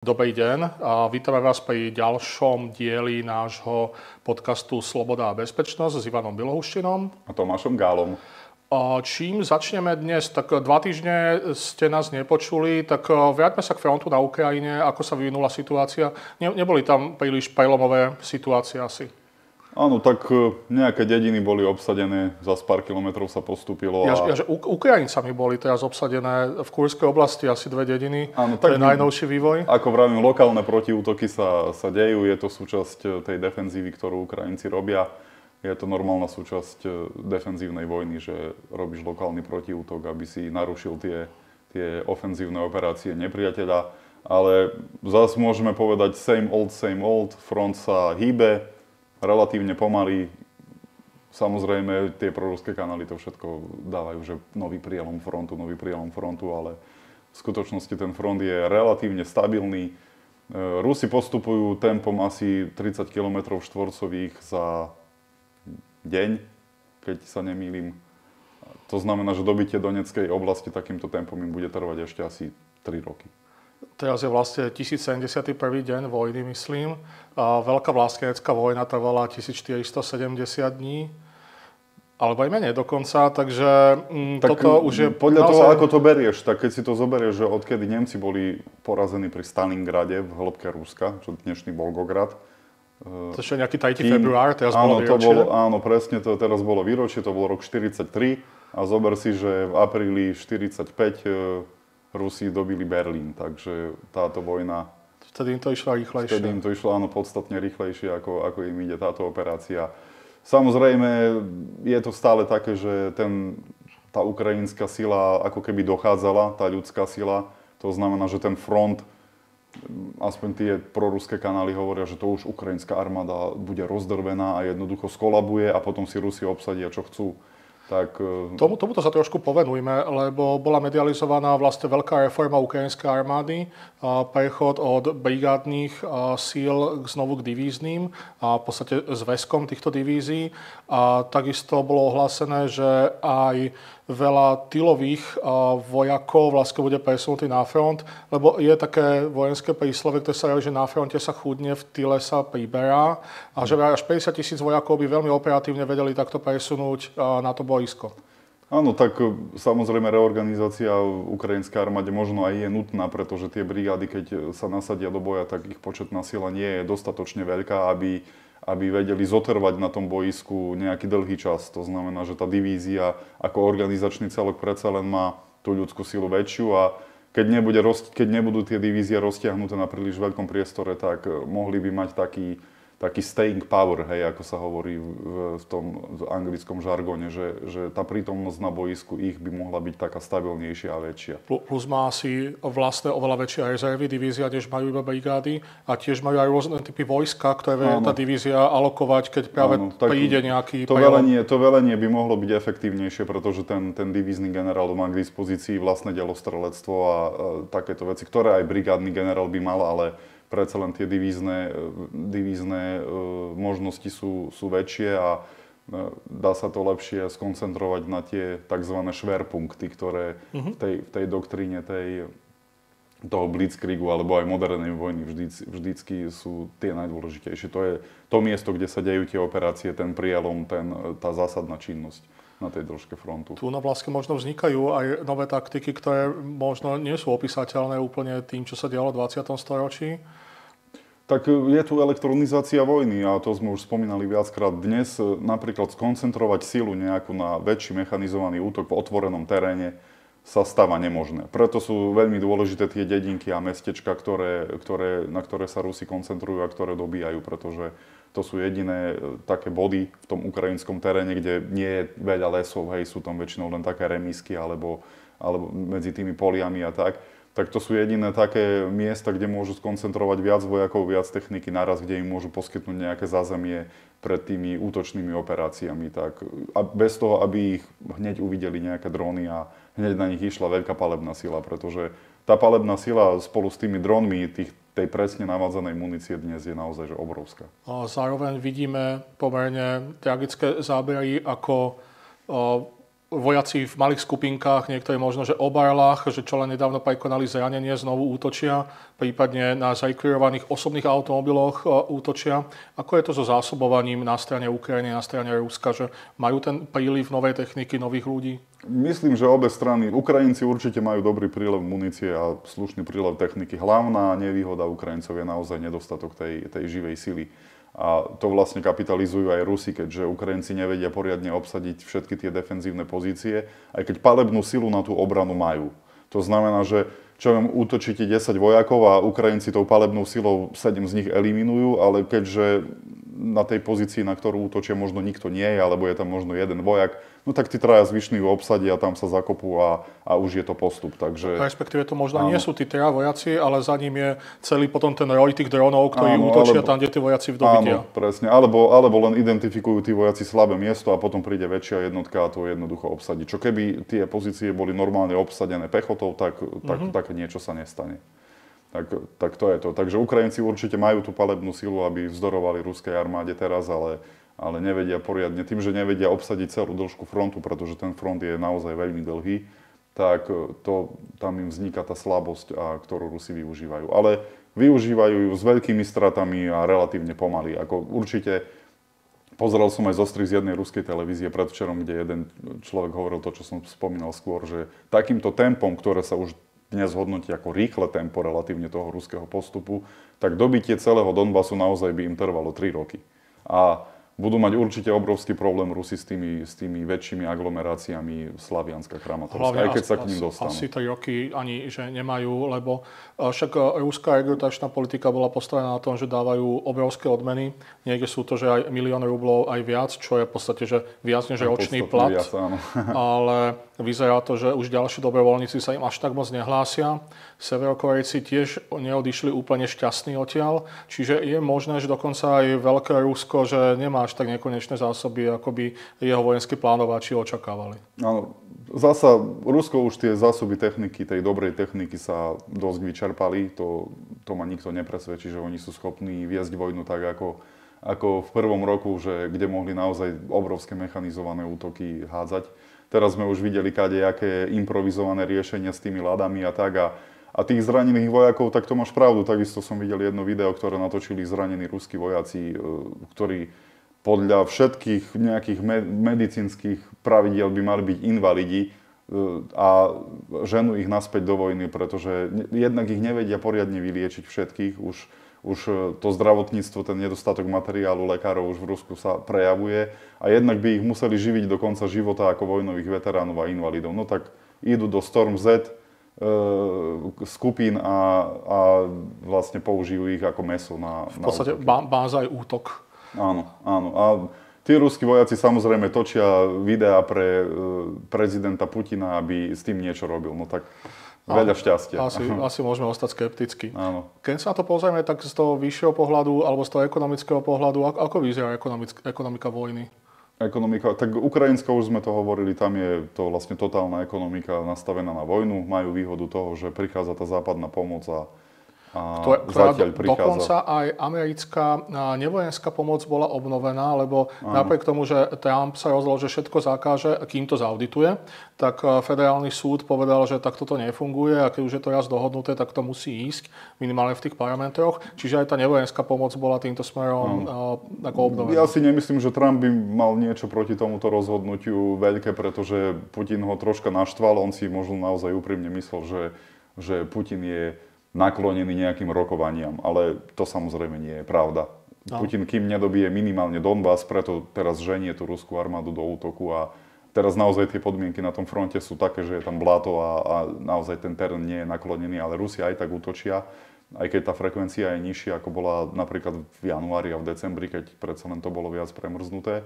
Dobrý deň a vítame vás pri ďalšom dieli nášho podcastu Sloboda a bezpečnosť s Ivanom Bilohuštinom A Tomášom Gálom. Čím začneme dnes, tak 2 týždne ste nás nepočuli, tak vráťme sa k frontu na Ukrajine, ako sa vyvinula situácia. Neboli tam príliš prelomové situácie asi. Áno, tak nejaké dediny boli obsadené, za pár kilometrov sa postúpilo. Ukrajincami boli teraz obsadené v Kurskej oblasti asi 2 dediny. Áno, to je najnovší vývoj. Ako vravím, lokálne protiútoky sa dejú, je to súčasť tej defenzívy, ktorú Ukrajinci robia. Je to normálna súčasť defenzívnej vojny, že robíš lokálny protiútok, aby si narušil tie ofenzívne operácie nepriateľa. Ale zase môžeme povedať same old, front sa hýbe, relatívne pomaly. Samozrejme, tie proruské kanály to všetko dávajú, že nový prielom frontu, ale v skutočnosti ten front je relatívne stabilný. Rusi postupujú tempom asi 30 km štvorcových za deň, keď sa nemýlim. To znamená, že dobitie Donetskej oblasti takýmto tempom im bude trvať ešte asi 3 roky. Teraz je vlastne 1071. deň vojny, myslím. Veľká vlastenecká vojna trvala 1470 dní. Alebo aj menej dokonca, takže tak toto už je... Podľa toho, ako to berieš, tak keď si to zoberieš, že odkedy Nemci boli porazení pri Stalingrade v hĺbke Ruska, čo dnešný Volgograd. To je nejaký 3. február, teraz bolo výročie. Áno, presne, to teraz bolo výročie, to bol rok 43 a zober si, že v apríli 45 Rusi dobili Berlín, takže táto vojna... Vtedy im to išlo rýchlejšie. Vtedy im to išlo, áno, podstatne rýchlejšie, ako im ide táto operácia. Samozrejme, je to stále také, že tá ukrajinská sila ako keby dochádzala, tá ľudská sila. To znamená, že ten front, aspoň tie proruské kanály hovoria, že to už ukrajinská armáda bude rozdrvená a jednoducho skolabuje a potom si Rusi obsadia, čo chcú. Tak, Tomuto sa trošku povenujme, lebo bola medializovaná vlastne veľká reforma ukrajinskej armády, prechod od brigádnych síl znovu k divíznym a v podstate zväzkom týchto divízií. A takisto bolo ohlásené, že aj veľa tylových vojakov vlastne bude presunutý na front, lebo je také vojenské príslovie, ktoré sa hovorí, že na fronte sa chudne, v tyle sa priberá a že až 50 000 vojakov by veľmi operatívne vedeli takto presunúť na to boisko. Áno, tak samozrejme reorganizácia ukrajinskej armáde možno aj je nutná, pretože tie brigády, keď sa nasadia do boja, tak ich početná sila nie je dostatočne veľká, aby vedeli zotrvať na tom boisku nejaký dlhý čas. To znamená, že tá divízia ako organizačný celok predsa len má tú ľudskú silu väčšiu a keď nebudú tie divízie roztiahnuté na príliš veľkom priestore, tak mohli by mať taký staying power, hej, ako sa hovorí v tom anglickom žargóne, že tá prítomnosť na boisku ich by mohla byť taká stabilnejšia a väčšia. Plus má asi vlastné oveľa väčšie rezervy divízia, než majú iba brigády a tiež majú aj rôzne typy vojska, ktoré vie tá divízia alokovať, keď práve príde nejaký... To velenie by mohlo byť efektívnejšie, pretože ten divízny generál má k dispozícii vlastné delostrelectvo a takéto veci, ktoré aj brigádny generál by mal, ale predsa len tie divízne možnosti sú väčšie a dá sa to lepšie skoncentrovať na tie tzv. Šverpunkty, ktoré v tej doktríne toho blitzkriegu alebo aj modernej vojny vždycky sú tie najdôležitejšie. To je to miesto, kde sa dejú tie operácie, ten prielom, tá zásadná činnosť na tej dĺžke frontu. Tu na vlastne možno vznikajú aj nové taktiky, ktoré možno nie sú opísateľné úplne tým, čo sa dialo v 20. storočí. Tak je tu elektronizácia vojny a to sme už spomínali viackrát. Dnes napríklad skoncentrovať silu nejakú na väčší mechanizovaný útok v otvorenom teréne sa stáva nemožné. Preto sú veľmi dôležité tie dedinky a mestečka, na ktoré sa Rusi koncentrujú a ktoré dobíjajú, pretože to sú jediné také body v tom ukrajinskom teréne, kde nie je veľa lesov, hej, sú tam väčšinou len také remísky alebo medzi tými poliami a tak. Tak to sú jediné také miesta, kde môžu skoncentrovať viac vojakov, viac techniky naraz, kde im môžu poskytnúť nejaké zázemie pred tými útočnými operáciami. Tak, a bez toho, aby ich hneď uvideli nejaké dróny a hneď na nich išla veľká palebná sila, pretože tá palebná sila spolu s tými drónmi tej presne navádzanej munície dnes je naozaj že obrovská. A zároveň vidíme pomerne tragické zábery, ako vojaci v malých skupinkách, niektorí možno, že o barlách, že čo len nedávno prekonali zranenie, znovu útočia, prípadne na zrekvirovaných osobných automobiloch útočia. Ako je to so zásobovaním na strane Ukrajiny, na strane Ruska, že majú ten príliv novej techniky, nových ľudí? Myslím, že obe strany, Ukrajinci určite majú dobrý prílev munície a slušný prílev techniky. Hlavná nevýhoda Ukrajincov je naozaj nedostatok tej živej sily. A to vlastne kapitalizujú aj Rusi, keďže Ukrajinci nevedia poriadne obsadiť všetky tie defenzívne pozície, aj keď palebnú silu na tú obranu majú. To znamená, že čo viem, útočíte 10 vojakov a Ukrajinci tou palebnou silou 7 z nich eliminujú, ale keďže na tej pozícii, na ktorú útočia, možno nikto nie je, alebo je tam možno jeden vojak, no tak tí traja zvyšní ju obsadia, tam sa zakopú a už je to postup. Takže, respektíve to možno nie sú tí traja vojaci, ale za ním je celý potom ten roj tých dronov, ktorí útočia tam, kde tí vojaci dobytia. Áno, presne. Alebo len identifikujú tí vojaci slabé miesto a potom príde väčšia jednotka a to jednoducho obsadí. Čo keby tie pozície boli normálne obsadené pechotou, tak také niečo sa nestane. Tak to je to. Takže Ukrajinci určite majú tú palebnú silu, aby vzdorovali ruskej armáde teraz, ale nevedia poriadne. Tým, že nevedia obsadiť celú dĺžku frontu, pretože ten front je naozaj veľmi dlhý, tak tam im vzniká tá slabosť, ktorú Rusi využívajú. Ale využívajú ju s veľkými stratami a relatívne pomaly. Určite pozeral som aj zostrih z jednej ruskej televízie predvčerom, kde jeden človek hovoril to, čo som spomínal skôr, že takýmto tempom, ktoré sa už dnes hodnotí ako rýchle tempo relatívne toho ruského postupu, tak dobitie celého Donbasu naozaj by im trvalo 3 roky. A budú mať určite obrovský problém Rusi s tými väčšími aglomeráciami Slavianska, Kramatorska, aj keď sa k ním dostanú. Asi 3 roky ani že nemajú, lebo však ruská rekrutačná politika bola postavená na tom, že dávajú obrovské odmeny. Niekde sú to, že aj 1 000 000 rublov aj viac, čo je v podstate že viac než ročný plat. Viac, áno. Ale vyzerá to, že už ďalší dobrovoľníci sa im až tak moc nehlásia. Severokorejci tiež neodišli úplne šťastní odtiaľ. Čiže je možné, že dokonca aj veľké Rusko, že nemá až tak nekonečné zásoby, ako by jeho vojenskí plánovači očakávali. Áno, zasa Rusko už tie zásoby techniky, tej dobrej techniky sa dosť vyčerpali. To ma nikto nepresvedčí, že oni sú schopní viesť vojnu tak, ako v prvom roku, kde mohli naozaj obrovské mechanizované útoky hádzať. Teraz sme už videli kadejaké improvizované riešenia s tými ľadami a tak. A tých zranených vojakov, tak to máš pravdu. Takisto som videl jedno video, ktoré natočili zranení ruskí vojaci, ktorí podľa všetkých nejakých medicínskych pravidiel by mali byť invalidi a ženú ich naspäť do vojny, pretože jednak ich nevedia poriadne vyliečiť všetkých. Už to zdravotníctvo, ten nedostatok materiálu lekárov už v Rusku sa prejavuje a jednak by ich museli živiť do konca života ako vojnových veteránov a invalidov. No tak idú do Storm Z skupín a vlastne použijú ich ako mäso na v podstate báza aj útok. Áno. A tí ruskí vojaci samozrejme točia videá pre prezidenta Putina, aby s tým niečo robil. No tak veľa šťastia. Asi môžeme ostať skepticky. Áno. Keď sa na to pozrieme, tak z toho vyššieho pohľadu alebo z toho ekonomického pohľadu, ako vyzerá ekonomika vojny? Ekonomika, tak ukrajinská už sme to hovorili, tam je to vlastne totálna ekonomika nastavená na vojnu. Majú výhodu toho, že prichádza tá západná pomoc a zatiaľ prichádza. Dokonca aj americká nevojenská pomoc bola obnovená, lebo napriek tomu, že Trump sa rozhodol, že všetko zakáže, kým to zaudituje, tak federálny súd povedal, že takto to nefunguje a keď už je to raz dohodnuté, tak to musí ísť minimálne v tých parametroch. Čiže aj tá nevojenská pomoc bola týmto smerom ako obnovená. Ja si nemyslím, že Trump by mal niečo proti tomuto rozhodnutiu veľké, pretože Putin ho troška naštval. On si možno naozaj úprimne myslel, že Putin je naklonený nejakým rokovaniam, ale to samozrejme nie je pravda. Putin, kým nedobije minimálne Donbas, preto teraz ženie tú ruskú armádu do útoku a teraz naozaj tie podmienky na tom fronte sú také, že je tam bláto a naozaj ten terén nie je naklonený, ale Rusi aj tak útočia, aj keď tá frekvencia je nižšia, ako bola napríklad v januári a v decembri, keď predsa len to bolo viac premrznuté.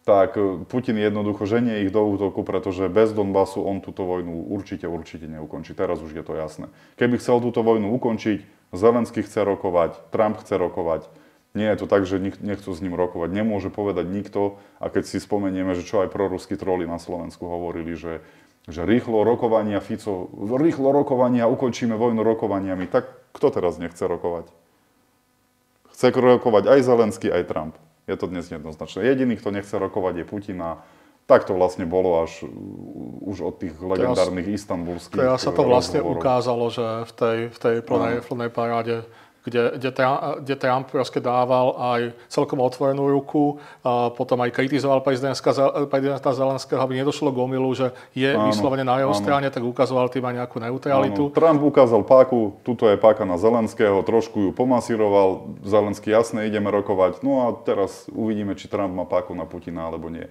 Tak Putin jednoducho ženie ich do útoku, pretože bez Donbasu on túto vojnu určite neukončí. Teraz už je to jasné. Keby chcel túto vojnu ukončiť, Zelenský chce rokovať, Trump chce rokovať. Nie je to tak, že nechcú s ním rokovať. Nemôže povedať nikto. A keď si spomenieme, že čo aj proruskí troli na Slovensku hovorili, že rýchlo rokovania, Fico, rýchlo rokovania, ukončíme vojnu rokovaniami. Tak kto teraz nechce rokovať? Chce rokovať aj Zelenský, aj Trump. Je to dnes jednoznačné. Jediný, kto nechce rokovať, je Putin a Tak to vlastne bolo až už od tých legendárnych istanbulských teraz sa to vlastne rozhovorov. ukázalo, že v tej plnej paráde, kde Trump proste dával aj celkom otvorenú ruku, a potom aj kritizoval prezidenta Zelenského, aby nedošlo k omylu, že je vyslovene na jeho strane, tak ukazoval tým aj nejakú neutralitu. Trump ukázal páku, tuto je páka na Zelenského, trošku ju pomasíroval, Zelenský jasne, ideme rokovať, no a teraz uvidíme, či Trump má páku na Putina alebo nie.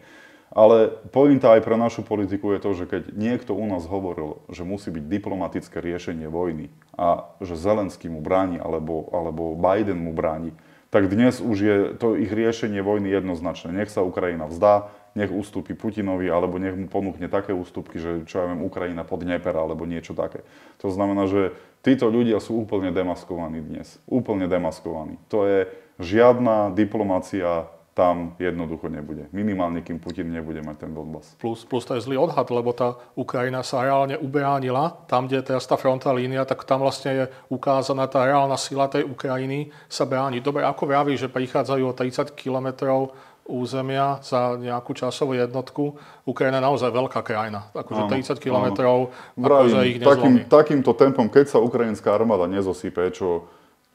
Ale pointa aj pre našu politiku je to, že keď niekto u nás hovoril, že musí byť diplomatické riešenie vojny a že Zelenský mu bráni alebo Biden mu bráni, tak dnes už je to ich riešenie vojny jednoznačné. Nech sa Ukrajina vzdá, nech ustúpi Putinovi alebo nech mu ponúkne také ústupky, že čo ja viem, Ukrajina pod Dnieper alebo niečo také. To znamená, že títo ľudia sú úplne demaskovaní dnes. Úplne demaskovaní. To je žiadna diplomácia. Tam jednoducho nebude. Minimálne, kým Putin nebude mať ten Donbas. Plus to je zlý odhad, lebo tá Ukrajina sa reálne ubránila. Tam, kde je teraz tá frontá línia, tak tam vlastne je ukázaná tá reálna sila tej Ukrajiny sa bráni. Dobre, ako vraví, že prichádzajú o 30 kilometrov územia za nejakú časovú jednotku. Ukrajina je naozaj veľká krajina. Akože 30 kilometrov, akože ich nezlomí. Takýmto tempom, keď sa ukrajinská armáda nezosype,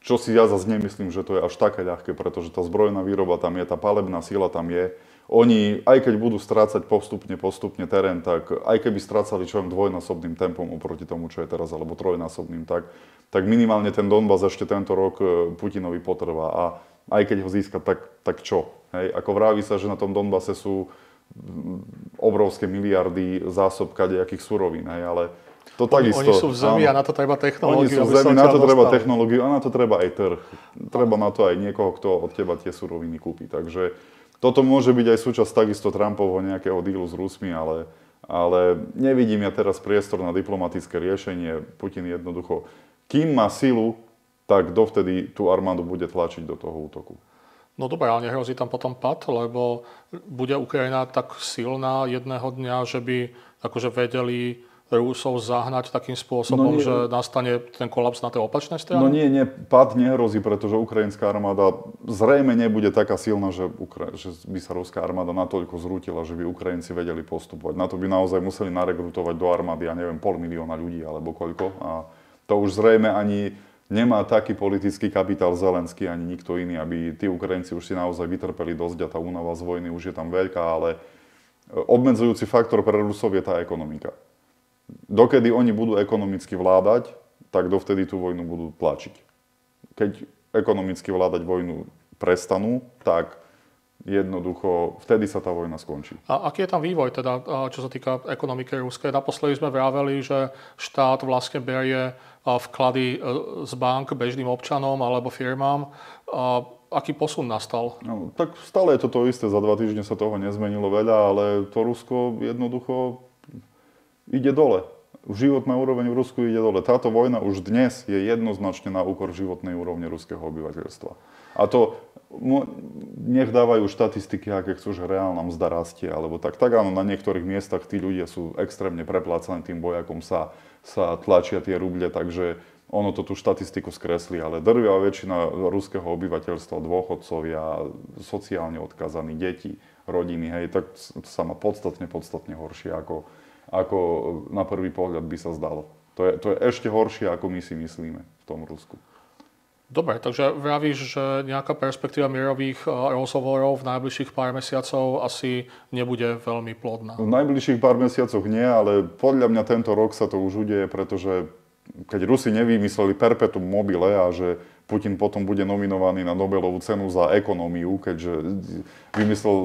čo si ja zase nemyslím, že to je až také ľahké, pretože tá zbrojná výroba tam je, tá palebná sila tam je. Oni, aj keď budú strácať postupne terén, tak aj keby strácali čo dvojnásobným tempom oproti tomu, čo je teraz, alebo trojnásobným, tak minimálne ten Donbas ešte tento rok Putinovi potrvá. A aj keď ho získa, tak čo? Hej? Ako vraví sa, že na tom Donbase sú obrovské miliardy zásob kadejakých surovín, hej? Ale to takisto. Oni sú v zemi a na to treba technológiu. Oni sú v zemi, na to treba technológiu a na to treba aj trh. Treba na to aj niekoho, kto od teba tie suroviny kúpi. Takže toto môže byť aj súčasť takisto Trumpovho nejakého dílu s Rusmi, ale nevidím ja teraz priestor na diplomatické riešenie. Putin jednoducho, kým má silu, tak dovtedy tú armádu bude tlačiť do toho útoku. No dobré, ale nehrozí tam potom pad, lebo bude Ukrajina tak silná jedného dňa, že by akože vedeli Rusov zahnať takým spôsobom, že nastane ten kolaps na tej opačnej strane? No nie, pád nehrozí, pretože ukrajinská armáda zrejme nebude taká silná, že by sa ruská armáda natoľko zrútila, že by Ukrajinci vedeli postupovať. Na to by naozaj museli narekrutovať do armády, ja neviem, 500 000 ľudí alebo koľko. A to už zrejme ani nemá taký politický kapitál Zelenský, ani nikto iný, aby tí Ukrajinci už si naozaj vytrpeli dosť a tá únava z vojny už je tam veľká, ale obmedzujúci faktor pre Rusov je tá ekonomika. Dokedy oni budú ekonomicky vládať, tak dovtedy tú vojnu budú tlačiť. Keď ekonomicky vládať vojnu prestanú, tak jednoducho vtedy sa tá vojna skončí. A aký je tam vývoj, teda, čo sa týka ekonomiky ruskej? Naposledy sme vraveli, že štát vlastne berie vklady z bank bežným občanom alebo firmám. Aký posun nastal? No, tak stále je to isté. Za 2 týždne sa toho nezmenilo veľa, ale to Rusko jednoducho ide dole. Životná úroveň v Rusku ide dole. Táto vojna už dnes je jednoznačne na úkor životnej úrovne ruského obyvateľstva. A to nech dávajú štatistiky, aké chcú, že reálna mzda rastie, alebo tak áno, na niektorých miestach tí ľudia sú extrémne preplácaní, tým vojakom sa tlačia tie ruble, takže ono to tú štatistiku skreslí, ale drvivá väčšina ruského obyvateľstva, dôchodcovia, sociálne odkazaní, deti, rodiny, hej, tak sa má podstatne horšie ako na prvý pohľad by sa zdalo. To je ešte horšie, ako my si myslíme v tom Rusku. Dobre, takže vravíš, že nejaká perspektíva mierových rozhovorov v najbližších pár mesiacov asi nebude veľmi plodná. V najbližších pár mesiacoch nie, ale podľa mňa tento rok sa to už udeje, pretože keď Rusi nevymysleli perpetuum mobile a že Putin potom bude nominovaný na Nobelovú cenu za ekonómiu, keďže vymyslel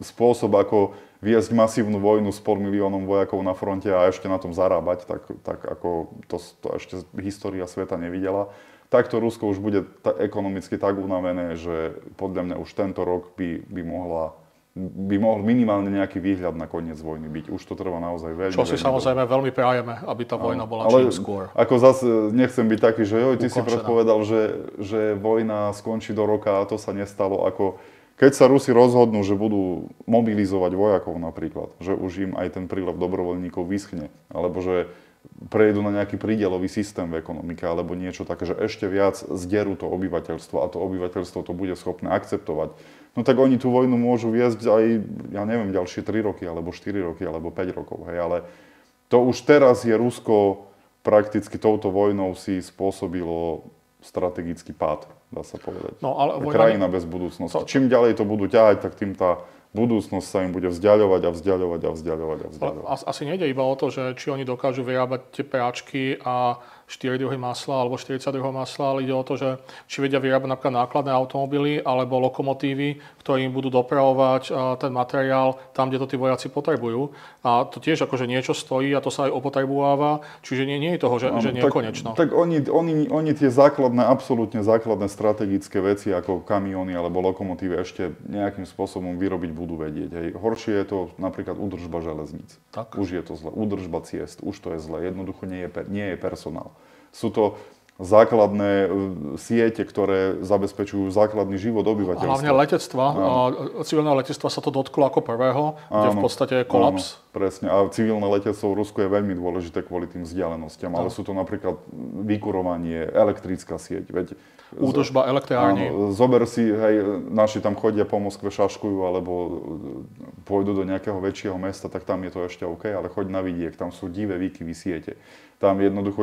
spôsob, ako viesť masívnu vojnu s 500 000 vojakov na fronte a ešte na tom zarábať, tak ako to ešte história sveta nevidela. Takto Rusko už bude ekonomicky tak unavené, že podľa mňa už tento rok by mohol minimálne nejaký výhľad na koniec vojny byť. Už to trvá naozaj veľmi. Čo si samozrejme veľmi prajeme, aby tá vojna bola čím skôr. Ako zase nechcem byť taký, že ty si predpovedal, že vojna skončí do roka a to sa nestalo. Keď sa Rusi rozhodnú, že budú mobilizovať vojakov napríklad, že už im aj ten prílev dobrovoľníkov vyschne, alebo že prejdú na nejaký prídelový systém v ekonomike, alebo niečo také, že ešte viac zderú to obyvateľstvo a to obyvateľstvo to bude schopné akceptovať, no tak oni tú vojnu môžu viesť aj, ja neviem, ďalšie 3 roky, alebo 4 roky, alebo 5 rokov, hej, ale to už teraz je Rusko prakticky touto vojnou si spôsobilo strategický pád, dá sa povedať. No, ale krajina bez budúcnosti. Čím ďalej to budú ťahať, tak tým tá budúcnosť sa im bude vzdiaľovať a vzdiaľovať a vzdiaľovať a vzdiaľovať. Asi nejde iba o to, že či oni dokážu vyrábať tie práčky a 4 druhy masla alebo 40 druhov masla, ale ide o to, že či vedia vyrábať napríklad nákladné automobily alebo lokomotívy, ktoré im budú dopravovať ten materiál tam, kde to tí vojaci potrebujú. A to tiež akože niečo stojí a to sa aj opotrebováva, čiže nie je toho, že nekonečno. Tak oni tie základné, absolútne základné strategické veci ako kamióny alebo lokomotívy ešte nejakým spôsobom vyrobiť budú vedieť. Hej. Horšie je to napríklad údržba železníc. Tak. Už je to zle. Údržba ciest, už to je zle. Jednoducho nie je personál. Sú to základné siete, ktoré zabezpečujú základný život obyvateľstva. Hlavne letectva. Civilného letectva sa to dotklo ako prvého, kde v podstate je kolaps. Áno, presne. A civilné letectvo v Rusku je veľmi dôležité kvôli tým vzdialenostiam. Ale sú to napríklad vykurovanie, elektrická sieť. Údržba elektrární. Zober si, hej, naši tam chodia po Moskve, šaškujú, alebo pôjdu do nejakého väčšieho mesta, tak tam je to ešte OK, ale choď na vidiek, tam sú divé výkyvy siete. Tam jednoducho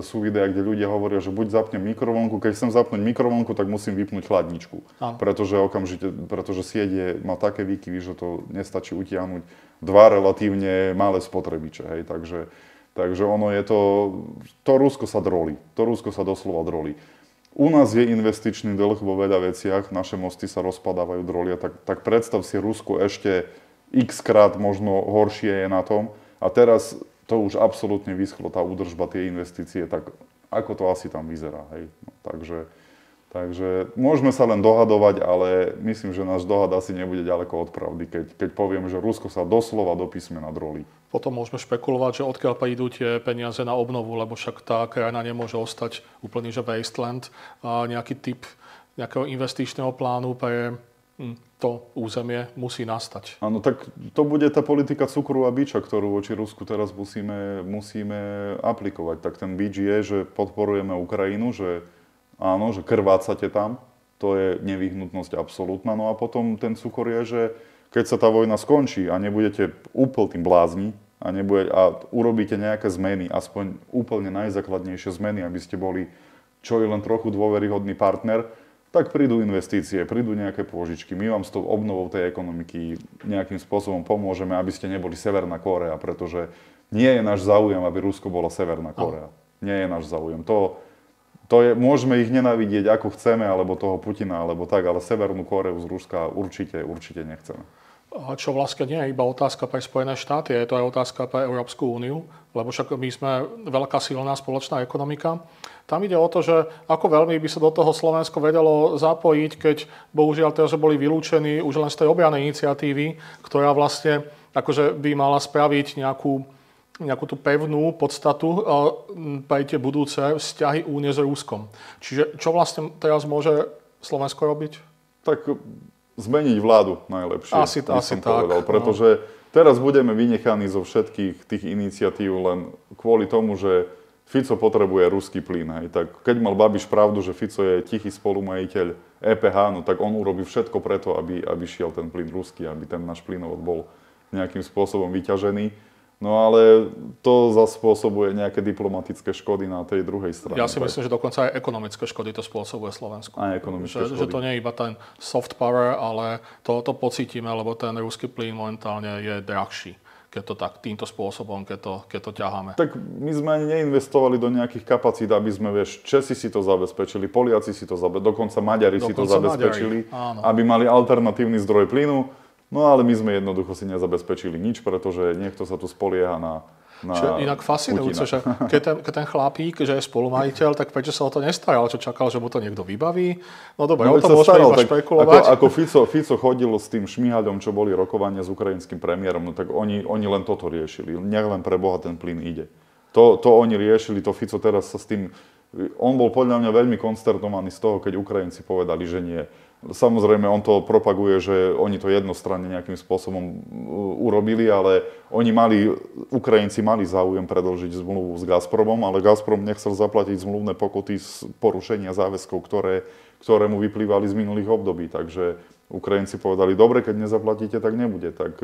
sú videá, kde ľudia hovoria, že buď zapnem mikrovlnku, keď chcem zapnúť mikrovlnku, tak musím vypnúť chladničku. Pretože sieť má také výkyvy, že to nestačí utiahnuť 2 relatívne malé spotrebiče. Hej. Takže ono je to Rusko sa drolí. To Rusko sa doslova drolí. U nás je investičný dlh vo veľa veciach, naše mosty sa rozpadávajú, drolia, tak predstav si Rusko ešte x krát možno horšie je na tom. A teraz to už absolútne vyschlo, tá údržba, tie investície, tak ako to asi tam vyzerá. Hej? No, takže môžeme sa len dohadovať, ale myslím, že náš dohad asi nebude ďaleko od pravdy, keď poviem, že Rusko sa doslova do písmena drolí. Potom môžeme špekulovať, že odkiaľ prídu tie peniaze na obnovu, lebo však tá krajina nemôže ostať úplný, že wasteland. A nejaký typ nejakého investičného plánu pre to územie musí nastať. Áno, tak to bude tá politika cukru a biča, ktorú voči Rusku teraz musíme aplikovať. Tak ten bič je, že podporujeme Ukrajinu, že áno, že krvácate tam, to je nevyhnutnosť absolútna. No a potom ten cukor je, že keď sa tá vojna skončí a nebudete úplne blázni a urobíte nejaké zmeny, aspoň úplne najzákladnejšie zmeny, aby ste boli čo je len trochu dôveryhodný partner, tak prídu investície, prídu nejaké pôžičky. My vám s tou obnovou tej ekonomiky nejakým spôsobom pomôžeme, aby ste neboli Severná Kórea, pretože nie je náš záujem, aby Rusko bola Severná Kórea. Nie je náš záujem. Môžeme ich nenávidieť ako chceme, alebo toho Putina, alebo tak, ale Severnú Kóreu z Ruska určite nechceme. A čo vlastne nie je iba otázka pre Spojené štáty, je to aj otázka pre Európsku úniu, lebo však my sme veľká silná spoločná ekonomika. Tam ide o to, že ako veľmi by sa do toho Slovensko vedelo zapojiť, keď bohužiaľ teraz boli vylúčení už len z tej obrannej iniciatívy, ktorá vlastne akože by mala spraviť nejakú tú pevnú podstatu pre tie budúce vzťahy únie s Ruskom. Čiže čo vlastne teraz môže Slovensko robiť? Tak zmeniť vládu najlepšie, asi som povedal, pretože teraz budeme vynechaní zo všetkých tých iniciatív len kvôli tomu, že Fico potrebuje ruský plyn. Hej. Tak keď mal Babiš pravdu, že Fico je tichý spolumajiteľ EPH, no tak on urobí všetko preto, aby šiel ten plyn ruský, aby ten náš plynovod bol nejakým spôsobom vyťažený. No ale to zaspôsobuje nejaké diplomatické škody na tej druhej strane. Ja si myslím, že dokonca aj ekonomické škody to spôsobuje Slovensku. Aj ekonomické škody. Že to nie je iba ten soft power, ale to pocítime, lebo ten ruský plyn momentálne je drahší, keď to tak týmto spôsobom, keď to ťaháme. Tak my sme ani neinvestovali do nejakých kapacít, aby sme, Česi si to zabezpečili, Poliaci si to zabezpečili, dokonca Maďari si to zabezpečili, aby mali alternatívny zdroj plynu. No ale my sme jednoducho si nezabezpečili nič, pretože niekto sa tu spolieha na Čo je inak fascinujúce, že keď ten chlapík, že je spolumajiteľ, tak prečo sa o to nestaral? Čo čakal, že mu to niekto vybaví? No dobre, o tom môžeme iba špekulovať. Ako Fico chodil s tým Šmihaľom, čo boli rokovania s ukrajinským premiérom, no tak oni len toto riešili. Nech len pre Boha ten plyn ide. To oni riešili, to Fico teraz sa s tým... On bol podľa mňa veľmi konsternovaný z toho, keď Ukrajinci povedali, že nie. Samozrejme, on to propaguje, že oni to jednostranne nejakým spôsobom urobili, ale Ukrajinci mali záujem predĺžiť zmluvu s Gazpromom, ale Gazprom nechcel zaplatiť zmluvné pokuty z porušenia záväzkov, ktoré mu vyplývali z minulých období. Takže Ukrajinci povedali, dobre, keď nezaplatíte, tak nebude. Tak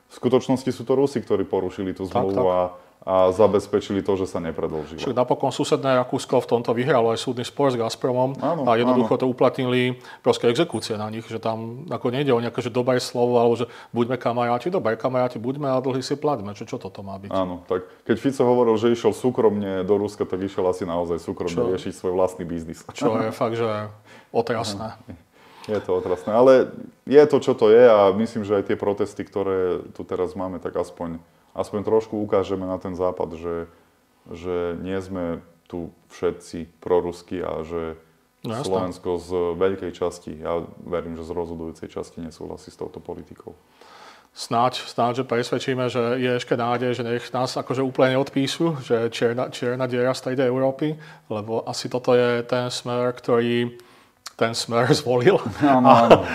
v skutočnosti sú to Rusi, ktorí porušili tú zmluvu a zabezpečili to, že sa nepredĺžilo. Však napokon susedné Rakúsko v tomto vyhralo aj súdny spor s Gazpromom a jednoducho to uplatnili proste exekúcie na nich, že tam ako nejde o nejaké, že dobré slovo, alebo že buďme kamaráti, buďme a dlhy si platíme. Čo toto má byť? Áno, tak keď Fico hovoril, že išiel súkromne do Ruska, tak išiel asi naozaj súkromne riešiť svoj vlastný biznis. Čo je fakt, že otrasné. Je to otrasné, ale je to, čo to je a myslím, že aj tie protesty, ktoré tu teraz máme, tak aspoň trošku ukážeme na ten západ, že nie sme tu všetci proruskí a že Slovensko z veľkej časti, ja verím, že z rozhodujúcej časti nesúhlasí s touto politikou. Snáď, že presvedčíme, že je ešte nádej, že nech nás akože úplne odpíšu, že čierna diera z strede Európy, lebo asi toto je ten smer, ktorý ten smer zvolil. Áno.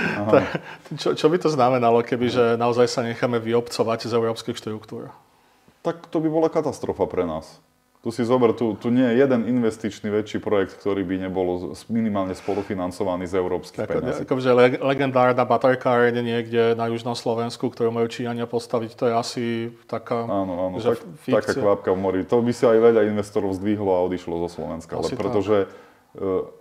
Čo by to znamenalo, kebyže naozaj sa necháme vyobcovať z európskych štruktúr? Tak to by bola katastrofa pre nás. Tu si zober, tu nie je jeden investičný väčší projekt, ktorý by nebol minimálne spolufinancovaný z európskych peniazí. Akože legendárna baterkáreň niekde na južnom Slovensku, ktorú majú Číňania postaviť, to je asi taká taká kvapka v mori. To by si aj veľa investorov zdvihlo a odišlo zo Slovenska.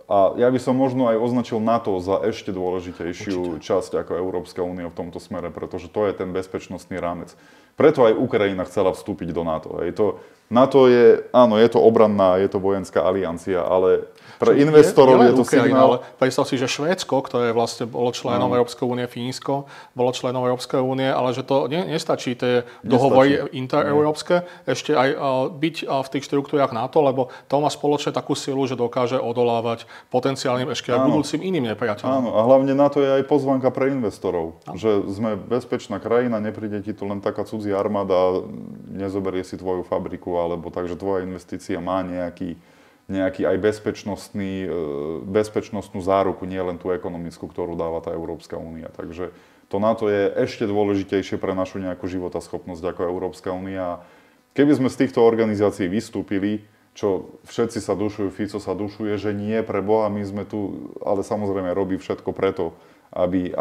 A ja by som možno aj označil NATO za ešte dôležitejšiu časť ako Európska únia v tomto smere, pretože to je ten bezpečnostný rámec. Preto aj Ukrajina chcela vstúpiť do NATO. NATO je, áno, je to obranná, je to vojenská aliancia, ale pre investorov je to signál. Predstav si, že Švédsko, ktoré vlastne bolo členom Európskej únie, Fínsko bolo členom Európskej únie, ale že to nestačí tie dohovory intereurópske, ešte aj byť v tých štruktúrach NATO, lebo to má spoločne takú silu, že dokáže odolávať potenciálnym ešte aj budúcim iným nepriateľom. Áno, a hlavne NATO je aj pozvánka pre investorov, že sme bezpečná krajina, nepríde ti tu len taká cudzia armáda, nezoberie si tvoju fabriku, alebo takže tvoja investícia má nejaký aj bezpečnostnú záruku, nie len tú ekonomickú, ktorú dáva tá Európska únia. Takže to NATO je ešte dôležitejšie pre našu nejakú životaschopnosť ako Európska únia. Keby sme z týchto organizácií vystúpili, čo všetci sa dušujú, Fico sa dušuje, že nie, pre Boha, my sme tu, ale samozrejme robí všetko preto, aby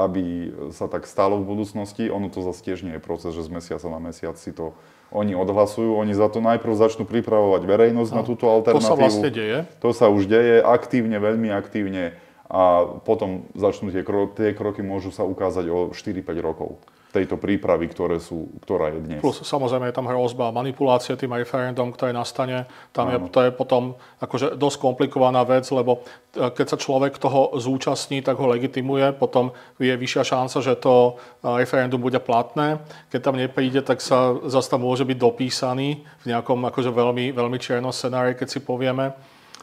sa tak stalo v budúcnosti. Ono to zase tiež nie je proces, že z mesiaca na mesiac si to oni odhlasujú, oni za to najprv začnú pripravovať verejnosť na túto alternatívu. To sa vlastne deje. To sa už deje aktívne, veľmi aktívne a potom začnú tie kroky môžu sa ukázať o 4-5 rokov tejto prípravy, ktorá je dnes. Plus samozrejme je tam hrozba manipulácie tým referendum, ktoré nastane. To je potom akože dosť komplikovaná vec, lebo keď sa človek toho zúčastní, tak ho legitimuje, potom je vyššia šanca, že to referendum bude platné. Keď tam nepríde, tak sa zase tam môže byť dopísaný v nejakom akože veľmi, veľmi čiernom scenári, keď si povieme.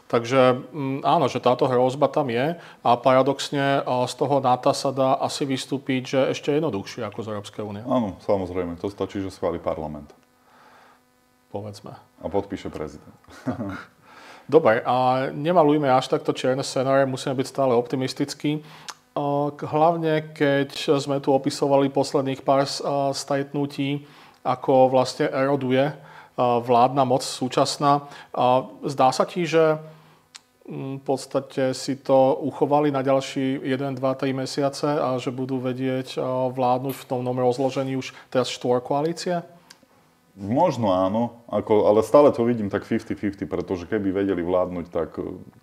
Takže áno, že táto hrozba tam je a paradoxne z toho NATO sa dá asi vystúpiť, že ešte jednoduchšie ako z Európskej únie. Áno, samozrejme, to stačí, že schváli parlament. Povedzme. A podpíše prezident. Dobre, a nemalujme až takto čierne scenáre, musíme byť stále optimistickí. Hlavne, keď sme tu opisovali posledných pár stretnutí, ako vlastne eroduje vládna moc súčasná. Zdá sa ti, že v podstate si to uchovali na ďalší 1, 2, 3 mesiace a že budú vedieť vládnuť v tom novom rozložení už teraz štvorkoalície? Možno áno, ale stále to vidím tak 50-50, pretože keby vedeli vládnuť, tak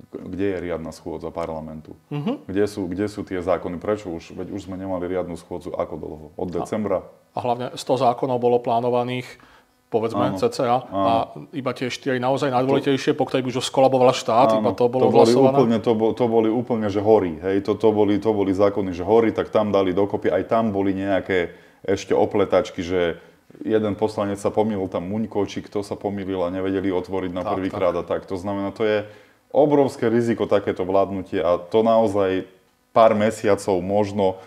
kde je riadna schôdza parlamentu? Kde sú tie zákony? Prečo už? Veď už sme nemali riadnu schôdzu ako dlho? Od decembra? A hlavne 100 zákonov bolo plánovaných, povedzme, cca. A iba tie 4 naozaj najdôležitejšie, po ktorých už skolaboval štát, iba to bolo hlasované. To boli úplne, že horí. Hej, to boli zákony, že horí, tak tam dali dokopy. Aj tam boli nejaké ešte opletačky, že jeden poslanec sa pomýlil, tam Muňko, či kto sa pomýlil a nevedeli otvoriť na prvýkrát a tak. To znamená, to je obrovské riziko takéto vládnutie a to naozaj pár mesiacov možno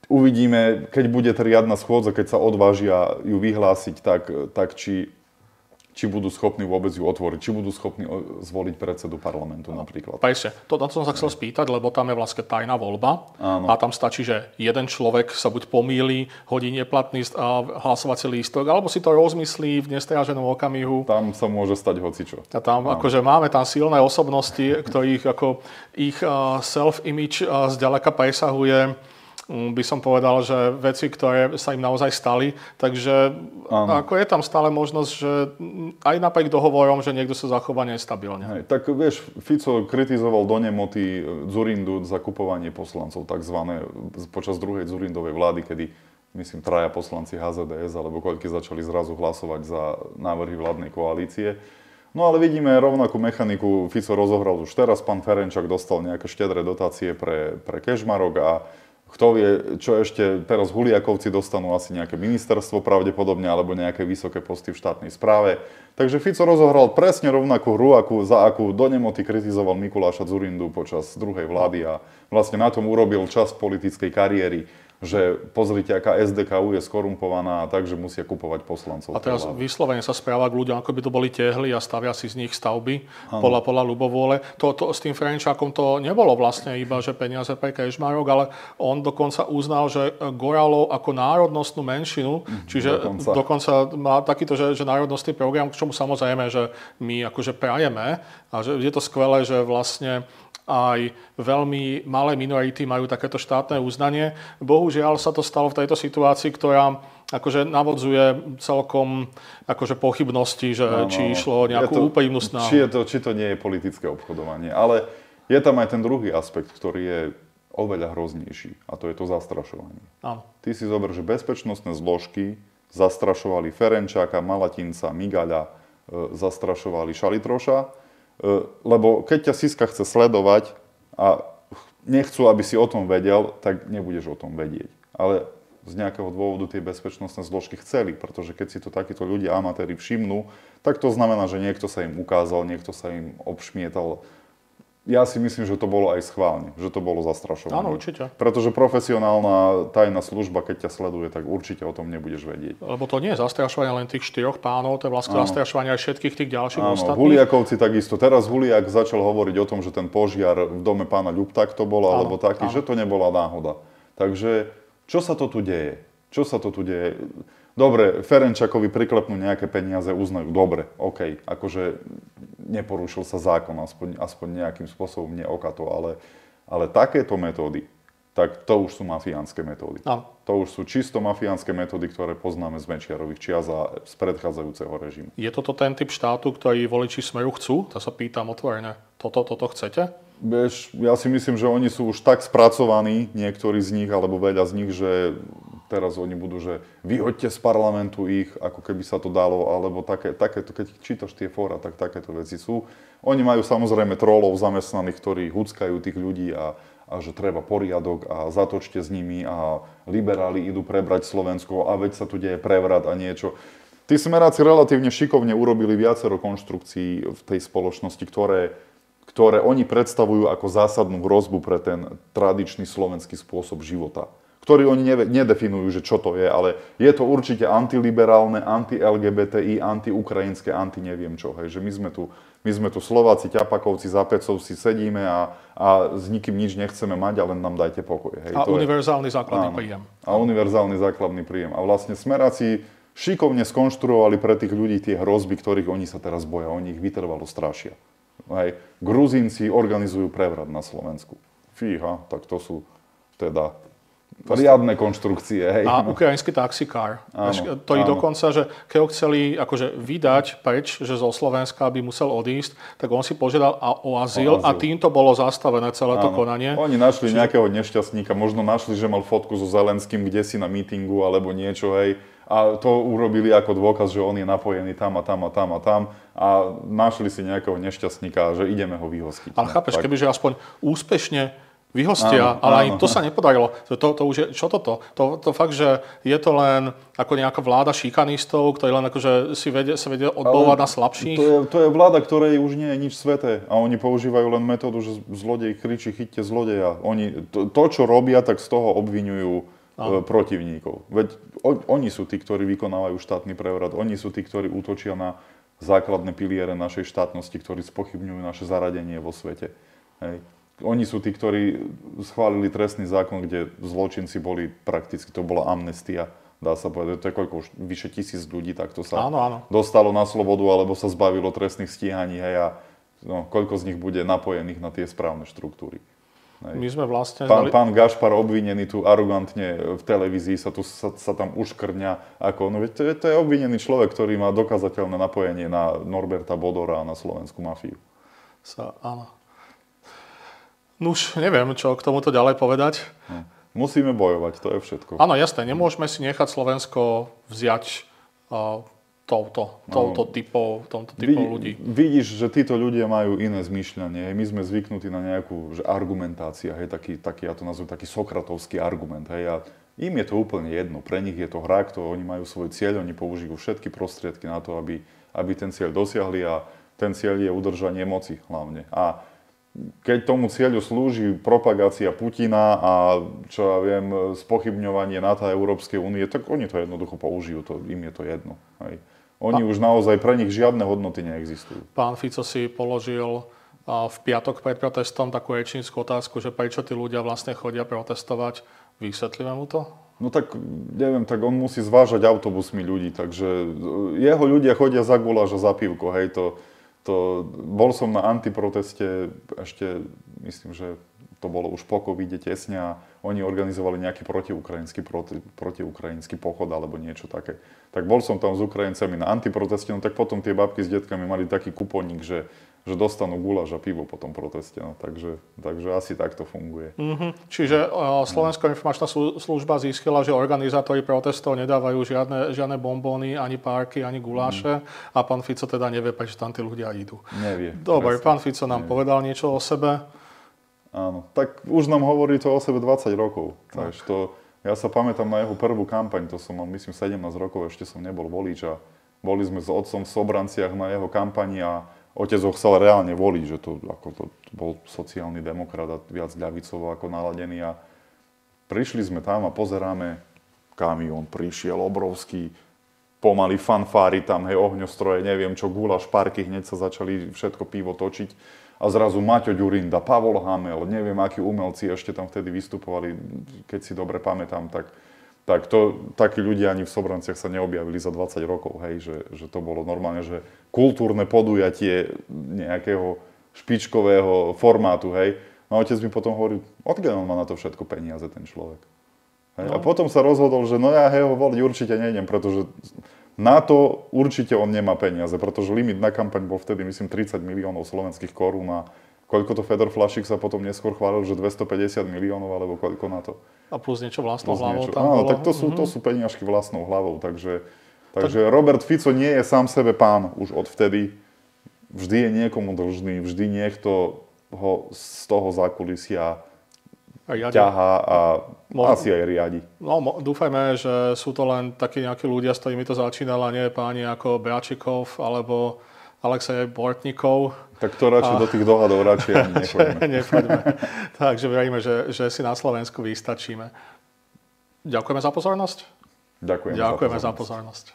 uvidíme, keď bude riadna schôdza, keď sa odvážia ju vyhlásiť, tak či budú schopní vôbec ju otvoriť, či budú schopní zvoliť predsedu parlamentu napríklad. Presne, to som sa chcel spýtať, lebo tam je vlastne tajná voľba. Áno. A tam stačí, že jeden človek sa buď pomýli, hodí neplatný hlasovací lístok, alebo si to rozmyslí v nestráženom okamihu. Tam sa môže stať hocičo. A tam akože máme tam silné osobnosti, ktorých ako ich self-image zďaleka presahuje by som povedal, že veci, ktoré sa im naozaj stali. Takže ako je tam stále možnosť, že aj napriek dohovorom, že niekto sa zachová nestabilne. Hej, tak vieš, Fico kritizoval do nemoty Dzurindu za kupovanie poslancov, takzvané počas druhej Dzurindovej vlády, kedy myslím, 3 poslanci HZDS alebo koľky začali zrazu hlasovať za návrhy vládnej koalície. No ale vidíme rovnakú mechaniku, Fico rozohral už teraz, pán Ferenčák dostal nejaké štedré dotácie pre Kežmarok a kto vie, čo ešte teraz Huliakovci dostanú asi nejaké ministerstvo pravdepodobne alebo nejaké vysoké posty v štátnej správe. Takže Fico rozohral presne rovnakú hru, za akú do nemoty kritizoval Mikuláša Dzurindu počas druhej vlády a vlastne na tom urobil časť politickej kariéry, že pozrite, aká SDKU je skorumpovaná, takže musia kupovať poslancov. A teraz vyslovene sa správa k ľuďom, ako by to boli tehly a stavia si z nich stavby podľa ľubovôle. To s tým Ferenčákom to nebolo vlastne iba, že peniaze pre Kežmarok, ale on dokonca uznal, že Gorálov ako národnostnú menšinu, čiže dokonca má takýto, že národnostný program, k čomu samozrejme, že my akože prajeme a že je to skvelé, že vlastne aj veľmi malé minority majú takéto štátne uznanie. Bohužiaľ sa to stalo v tejto situácii, ktorá akože navodzuje celkom akože pochybnosti, že či išlo nejakú úprimnú snahu. Či to nie je politické obchodovanie. Ale je tam aj ten druhý aspekt, ktorý je oveľa hroznejší. A to je to zastrašovanie. Áno. Ty si zober, že bezpečnostné zložky zastrašovali Ferenčáka, Malatinca, Migaľa, zastrašovali Šalitroša. Lebo keď ťa Siska chce sledovať a nechcú, aby si o tom vedel, tak nebudeš o tom vedieť. Ale z nejakého dôvodu tie bezpečnostné zložky chceli, pretože keď si to takíto ľudia amatéri všimnú, tak to znamená, že niekto sa im ukázal, niekto sa im obšmietal. Ja si myslím, že to bolo aj schválne, že to bolo zastrašovanie. Áno, určite. Pretože profesionálna tajná služba, keď ťa sleduje, tak určite o tom nebudeš vedieť. Lebo to nie je zastrašovanie len tých 4 pánov, to je vlastne zastrašovanie aj všetkých tých ďalších ostatných. Huliakovci takisto. Teraz Huliak začal hovoriť o tom, že ten požiar v dome pána Ľupta to bol, alebo taký, že to nebola náhoda. Takže čo sa to tu deje? Dobre, Ferenčakovi priklepnú nejaké peniaze, uznajú, dobre, OK, akože neporušil sa zákon, aspoň nejakým spôsobom neokato, ale takéto metódy, tak to už sú mafiánske metódy. To už sú čisto mafiánske metódy, ktoré poznáme z Mečiarových čias a z predchádzajúceho režimu. Je toto ten typ štátu, ktorý voliči Smeru chcú? To sa pýtam otvorene. Toto chcete? Vieš, ja si myslím, že oni sú už tak spracovaní, niektorí z nich, alebo veľa z nich, že teraz oni budú, že vyhoďte z parlamentu ich, ako keby sa to dalo, alebo takéto, keď čítaš tie fóra, tak takéto veci sú. Oni majú samozrejme trolov zamestnaných, ktorí huckajú tých ľudí a že treba poriadok a zatočte s nimi a liberáli idú prebrať Slovensko a veď sa tu deje prevrat a niečo. Tí smeráci relatívne šikovne urobili viacero konštrukcií v tej spoločnosti, ktoré oni predstavujú ako zásadnú hrozbu pre ten tradičný slovenský spôsob života, ktorý oni nedefinujú, že čo to je, ale je to určite antiliberálne, anti-LGBTI, anti-ukrajinské, anti-neviem čo. Hej, že my sme tu Slováci, ťapakovci, zapecovci, sedíme a s nikým nič nechceme mať, ale nám dajte pokoj. Hej, a univerzálny základný príjem. A univerzálny základný príjem. A vlastne smeráci šikovne skonštruovali pre tých ľudí tie hrozby, ktorých oni sa teraz boja. Oni ich vytrvalo strašia. Hej. Gruzínci organizujú prevrat na Slovensku. Fíha, tak to sú teda riadne konštrukcie. Hej. A ukrajinský taxikár. To je dokonca, že keď ho chceli akože vydať preč, že zo Slovenska by musel odísť, tak on si požiadal o azyl a týmto bolo zastavené celé to konanie. Oni našli nejakého nešťastníka, možno našli, že mal fotku so Zelenským kdesi na mítingu alebo niečo, hej. A to urobili ako dôkaz, že on je napojený tam a tam a tam a tam a našli si nejakého nešťastníka, že ideme ho vyhostiť. Ale chápeš, kebyže aspoň úspešne vyhostia, ale aj to sa nepodarilo. To už je, čo toto? To fakt, že je to len ako nejaká vláda šikanistov, ktorí len akože sa vedia odbolovať na slabších. To je vláda, ktorej už nie je nič sveté a oni používajú len metódu, že zlodej kričí chyťte zlodeja. Oni to, čo robia, tak z toho obviňujú protivníkov. Veď oni sú tí, ktorí vykonávajú štátny prevrat, oni sú tí, ktorí útočia na základné piliere našej štátnosti, ktorí spochybňujú naše zaradenie vo svete. Hej. Oni sú tí, ktorí schválili trestný zákon, kde zločinci boli prakticky, to bola amnestia, dá sa povedať, to je koľko už vyše 1000 ľudí, takto sa dostalo na slobodu alebo sa zbavilo trestných stíhaní, hej, a koľko z nich bude napojených na tie správne štruktúry. My sme vlastne... Pán Gašpar obvinený tu arogantne v televízii sa tam uškrňa ako... No veď to je obvinený človek, ktorý má dokázateľné napojenie na Norberta Bodora a na slovenskú mafiu. Áno. Nuž, neviem, čo k tomuto ďalej povedať. No. Musíme bojovať, to je všetko. Áno, jasné, nemôžeme si nechať Slovensko vziať tomto typov ľudí. Vidíš, že títo ľudia majú iné zmýšľanie. My sme zvyknutí na nejakú argumentáciu, taký, ja to nazvem taký sokratovský argument. Hej, a im je to úplne jedno. Pre nich je to hra, oni majú svoj cieľ, oni použijú všetky prostriedky na to, aby ten cieľ dosiahli a ten cieľ je udržanie moci hlavne. A keď tomu cieľu slúži propagácia Putina a čo ja viem, spochybňovanie NATO a Európskej únie, tak oni to jednoducho použijú, im je to jedno. Hej. Oni už naozaj, pre nich žiadne hodnoty neexistujú. Pán Fico si položil v piatok pred protestom takú rečnícku otázku, že prečo tí ľudia vlastne chodia protestovať. Vysvetlíme mu to? No tak, neviem, tak on musí zvážať autobusmi ľudí, takže jeho ľudia chodia za guláš a za pivko, hej, bol som na antiproteste, ešte myslím, že to bolo už po covide tesne a oni organizovali nejaký protiukrajinský pochod alebo niečo také. Tak bol som tam s Ukrajincami na antiproteste, no tak potom tie babky s detkami mali taký kuponík, že dostanú guláš a pivo po tom proteste. No, takže asi takto funguje. Mm-hmm. Čiže Slovenská informačná služba zistila, že organizátori protestov nedávajú žiadne bombóny, ani párky, ani guláše a pán Fico teda nevie, prečo tam tí ľudia idú. Nevie. Dobre, pán Fico nám povedal niečo o sebe. Áno, tak už nám hovorí to o sebe 20 rokov. Ja sa pamätám na jeho prvú kampaň, to som mal myslím 17 rokov, ešte som nebol volič a boli sme s otcom v Sobranciach na jeho kampani a otec ho chcel reálne voliť, že to bol sociálny demokrat a viac ľavicovo ako naladený a prišli sme tam a pozeráme, kamión prišiel obrovský, pomaly fanfári tam, hej, ohňostroje, neviem čo, guláš, parky, hneď sa začali všetko pivo točiť a zrazu Maťo Ďurinda, Pavol Hamel, neviem akí umelci ešte tam vtedy vystupovali, keď si dobre pamätám, takí ľudia ani v Sobranciach sa neobjavili za 20 rokov, hej, že to bolo normálne, že kultúrne podujatie nejakého špičkového formátu, hej. No otec mi potom hovorí, odkiaľ on má na to všetko peniaze, ten človek. Hej. No. A potom sa rozhodol, že ja ho voliť určite nejdem, pretože na to určite on nemá peniaze, pretože limit na kampaň bol vtedy, myslím, 30 miliónov slovenských korún a koľko to Fedor Flašík sa potom neskôr chválil, že 250 miliónov alebo koľko na to. A plus niečo vlastnou hlavou tam áno, bolo. tak to sú peniažky vlastnou hlavou, takže Robert Fico nie je sám sebe pán už odvtedy. Vždy je niekomu dlžný, vždy niekto ho z toho zákulisia ťahá a asi aj riadi. No, dúfajme, že sú to len takí nejakí ľudia, s ktorými to začínalo, nie páni ako Bračikov alebo Alexej Bortníkov. Tak to radšej do tých dohadov radšej ani nechoďme. Takže veríme, že si na Slovensku vystačíme. Ďakujeme za pozornosť. Ďakujeme za pozornosť.